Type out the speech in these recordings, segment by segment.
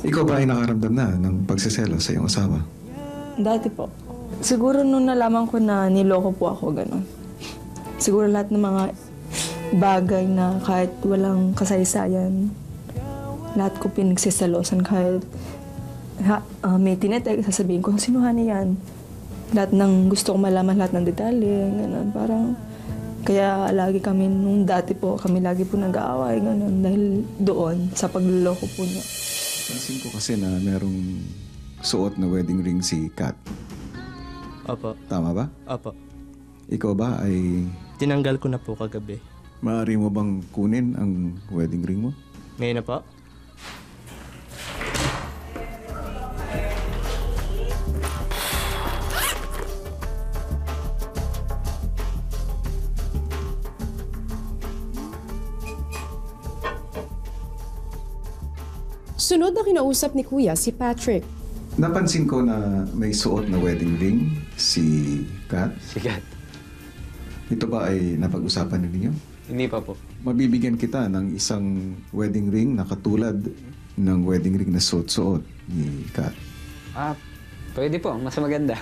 Ikaw ba ay nakaramdam na ng pagsiselos sa iyong asawa? Dati po. Siguro nung nalaman ko na niloko po ako, gano'n. Siguro lahat ng mga bagay na kahit walang kasaysayan, lahat ko pinagsisalosan kahit may tinetek, sasabihin ko, sinuhan yan. Lahat ng gusto ko malaman, lahat ng detalye, gano'n. Parang, kaya lagi kami, nung dati po, kami lagi po nag-aaway, gano'n. Dahil doon, sa pagluloko po niya. Pansin ko kasi na merong suot na wedding ring si Kat. Opo. Tama ba? Opo. Ikaw ba ay... Tinanggal ko na po kagabi. Maaari mo bang kunin ang wedding ring mo? Ngayon na po? Sunod na kinausap ni Kuya si Patrick. Napansin ko na may suot na wedding ring si Kat. Si Kat. Ito ba ay napag-usapan ninyo? Hindi pa po. Mabibigyan kita ng isang wedding ring na katulad ng wedding ring na suot-suot ni Kat. Pwede po. Mas maganda.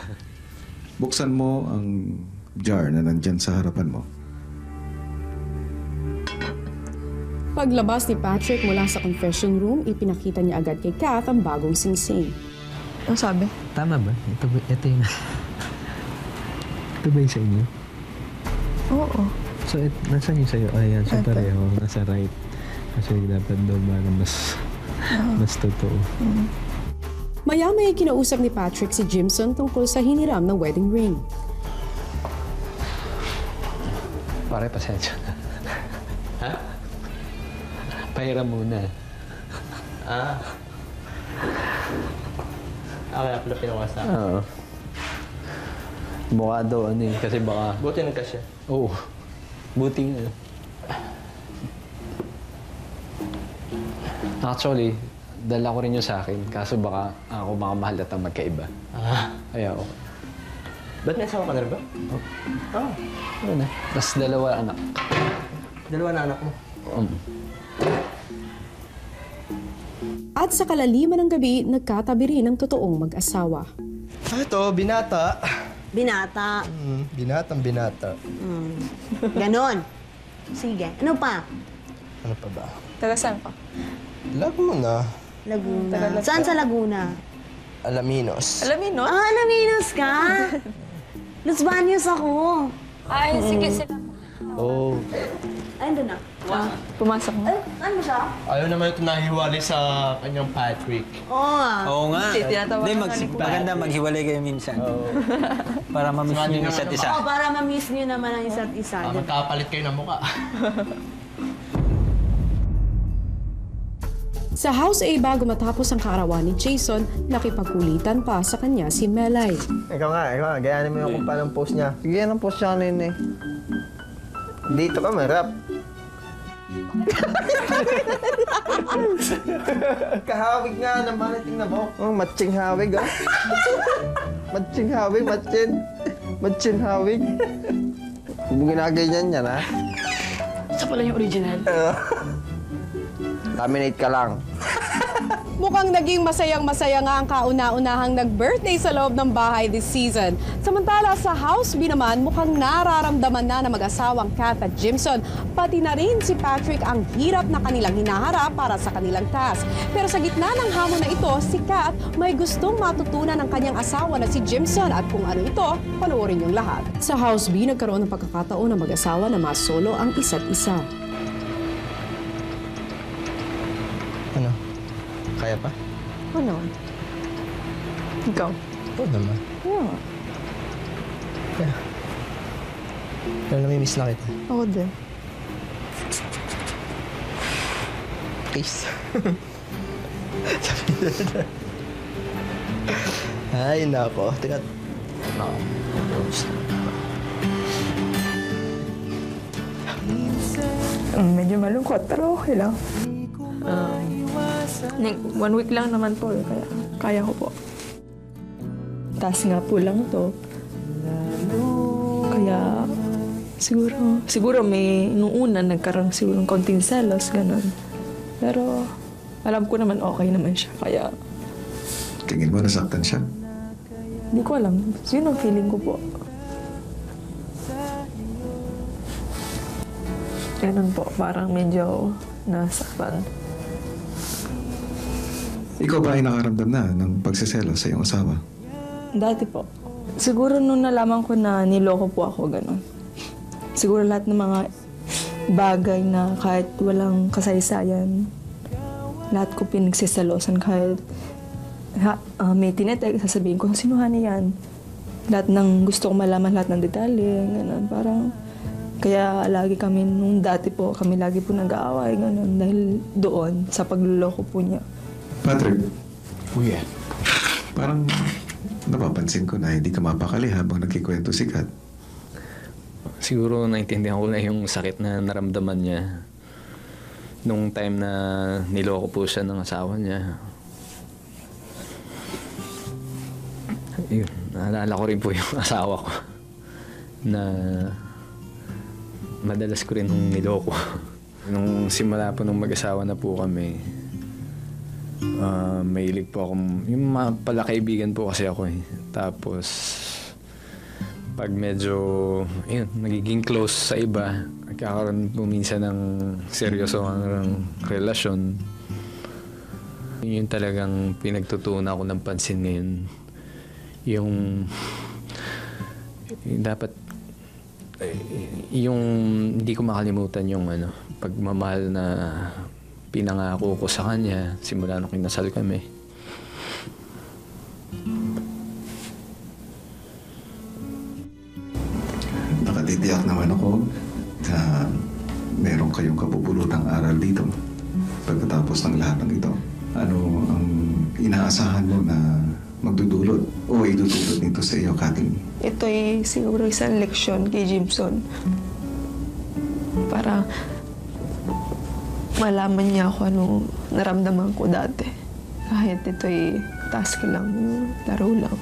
Buksan mo ang jar na nandyan sa harapan mo. Paglabas ni Patrick mula sa confession room, ipinakita niya agad kay Kath ang bagong singsing. Ano sabi? Tama ba? Ito yung... Ito ba yung sa inyo? Oo. So, nasaan yung sa'yo? Ayan, so pareho. Nasa right. Kasi dapat daw ba na mas totoo. Maya-maya kinausap ni Patrick si Jimson tungkol sa hiniram ng wedding ring. Pare, pasensya na. Ha? Pahiram muna. Kaya pala pinawasa. Oo. Mukha daw kasi baka... Buti nagkasya. Oo. Buti nga. Actually, dala ko rin yung sa akin. Kaso baka ako mahal at magkaiba. Kaya ako. Ba't may asawa ka na rin ba? Ano na? Tapos dalawa anak. Dalawa na anak mo. At sa kalaliman ng gabi, nagkatabi rin ang totoong mag-asawa. Ito, binata. Binata. Binatang binata. Ganon. Sige. Ano pa? Ano pa ba? Taga saan ka? Laguna. Laguna. Saan sa Laguna? Alaminos. Alaminos? Alaminos ka? Los Baños ako. Ay, sige sila. Oh. Ay, doon na. Pumasok mo. Ay, ano siya? Ayaw naman ito nahiwalay sa kanyang Patrick. Oo nga. Oo nga. Tinatawagan Hindi, ka ni Kuya. maganda maghiwalay kayo minsan. Para mamiss niyo yung isa't isa. Oo, para ma-miss nyo naman ang isa't isa. Magkapalit kayo ng mukha. Sa House A, bago matapos ang kaarawan ni Jason, nakipagkulitan pa sa kanya si Melay. Ikaw nga. Gayanin mo yung kung paano post niya. Sige, anong post siya kanina eh. Dito ka, marap. Kahawig nga naman, tingnan mo. Oh, matching hawig, ah. Matching hawig, matchin. Matchin hawig. Kung ginaganyan yan, ha? Isa pala yung original. Laminate ka lang. Mukhang naging masayang-masaya nga ang kauna-unahang nag-birthday sa loob ng bahay this season. Samantala sa House B naman, mukhang nararamdaman na ng mag-asawang Kath at Jimson. Pati na rin si Patrick ang hirap na kanilang hinaharap para sa kanilang task. Pero sa gitna ng hamon na ito, si Kath may gustong matutunan ng kanyang asawa na si Jimson at kung ano ito, panoorin yung lahat. Sa House B, nagkaroon ng pagkakataon ng mag-asawa na masolo ang isa't isa. Ano? Kaya pa? Ano? Ikaw? Oo naman. Oo. Yeah. Pero namimiss na kita. Ako din. Peace. Ay, nako. Teka. Medyo malungkot, pero okay lang. 1 week lang naman po, kaya kaya ko po. Task nga po lang to. Kaya siguro may nung una nagkaroon siguro ng konting selos, ganun. Pero alam ko naman okay naman siya. Kaya Tingin mo nasaktan siya? hindi ko alam. Yun ang feeling ko po. Ganun po, parang medyo nasaktan. Ikaw ba ay nakaramdam na ng pagsiselo sa iyong asawa? Dati po. Siguro nung nalaman ko na niloko po ako, ganun. Siguro lahat ng mga bagay na kahit walang kasaysayan, lahat ko pinagsisalosan kahit may tinetek, sasabihin ko, sino hani yan? Lahat ng gusto ko malaman, lahat ng detalye, ganun. Parang, kaya lagi kami, nung dati po, kami lagi po nag-aaway, ganun. Dahil doon, sa pagluloko po niya. Patrick, Kuya. parang napapansin ko na hindi ka mapakali habang nagkikwento si Kat. Siguro naintindihan ko na yung sakit na naramdaman niya nung time na niloko po siya ng asawa niya. Yun, naalala ko rin po yung asawa ko na madalas ko rin nung niloko. Nung simula po nung mag-asawa na po kami, mahilig po akong, yung mga pala kaibigan po kasi ako eh. Tapos, pag medyo, yun, nagiging close sa iba, nagkakaroon po minsan ng seryoso ng relasyon. Yun talagang pinagtutunan ko ng pansin ngayon. Yung dapat, yung hindi ko makalimutan yung pagmamahal na pinangako ko sa kanya simula nung kinasal kami. Nakatitiyak naman ako na meron kayong kapupulutang aral dito pagkatapos ng lahat ng ito. Ano ang inaasahan mo na magdudulot o idudulot nito sa iyo, Kathleen? Ito ay siguro isang leksyon kay Jimson. Para malaman niya kung anong naramdaman ko dati. Kahit ito ay task lang, laro lang.